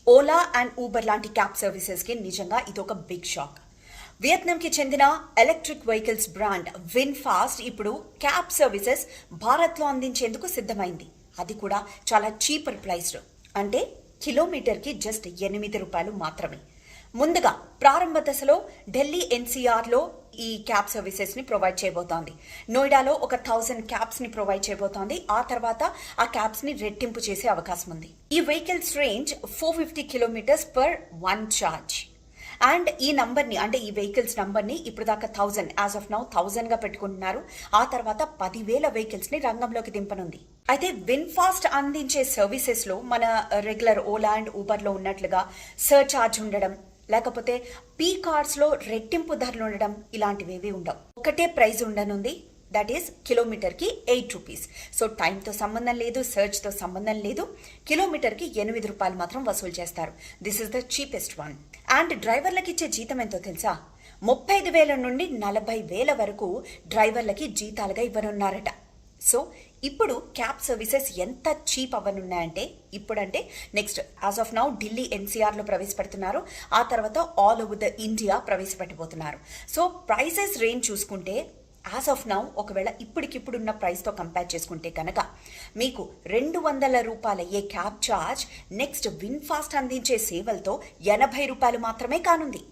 Ola and Uber లాంటి cab సర్వీసెస్కి నిజంగా ఇదొక బిగ్ షాక్. వియత్నాంకి చెందిన ఎలక్ట్రిక్ వెహికల్స్ బ్రాండ్ విన్ఫాస్ట్ ఇప్పుడు క్యాబ్ సర్వీసెస్ భారత్లో అందించేందుకు సిద్ధమైంది. అది కూడా చాలా చీపర్ ప్రైస్లో, అంటే కిలోమీటర్కి జస్ట్ 8 రూపాయలు మాత్రమే. ముందుగా ప్రారంభ దశలో ఢిల్లీ ఎన్సీఆర్లో ఈ క్యాబ్ సర్వీసెస్ని ప్రొవైడ్ చేయబోతోంది. నోయిడాలో ఒక 1000 క్యాబ్స్ని ప్రొవైడ్ చేయబోతోంది. ఆ తర్వాత ఆ క్యాబ్స్ని రెట్టింపు చేసే అవకాశం ఉంది. ఈ vehicles range 450 kilometres per 1 charge. And ఈ నంబర్ని, అంటే ఈ వెహికల్స్ నంబర్ని ఇప్పుడు దాకా 1000, యాజ్ ఆఫ్ నౌ 1000గా పెట్టుకుంటున్నారు. ఆ తర్వాత 10,000 వెహికల్స్ని రంగంలోకి దింపనుంది. అయితే విన్ఫాస్ట్ అందించే సర్వీసెస్లో మన రెగ్యులర్ ఓలా అండ్ ఊబర్లో ఉన్నట్లుగా సర్చార్జ్ ఉండడం, లేకపోతే పీ కార్స్లో రెట్టింపు ధరలు ఉండడం, ఇలాంటివేవి ఉండవు. ఒకటే ప్రైస్ ఉండనుంది, దట్ ఈస్ కిలోమీటర్కి 8 రూపీస్. సో టైంతో సంబంధం లేదు, సర్చ్తో సంబంధం లేదు. కిలోమీటర్కి 8 రూపాయలు మాత్రం వసూలు చేస్తారు. This is the cheapest one. And డ్రైవర్లకి ఇచ్చే జీతం ఎంతో తెలుసా? 35,000 నుండి 40,000 వరకు డ్రైవర్లకి జీతాలుగా ఇవ్వనున్నారట. సో ఇప్పుడు క్యాబ్ సర్వీసెస్ ఎంత చీప్ అవ్వనున్నాయంటే, ఇప్పుడంటే next as of now Delhi ఎన్సీఆర్లో ప్రవేశపెడుతున్నారు. ఆ తర్వాత ఆల్ ఓవర్ ద ఇండియా ప్రవేశపెట్టబోతున్నారు. సో ప్రైసెస్ రేంజ్ చూసుకుంటే యాజ్ ఆఫ్ నౌ ఒకవేళ ఇప్పటికిప్పుడున్న ప్రైస్తో కంపేర్ చేసుకుంటే కనుక మీకు 200 రూపాయల a cab charge next VinFast అందించే సేవలతో 80 రూపాయలు మాత్రమే కానుంది.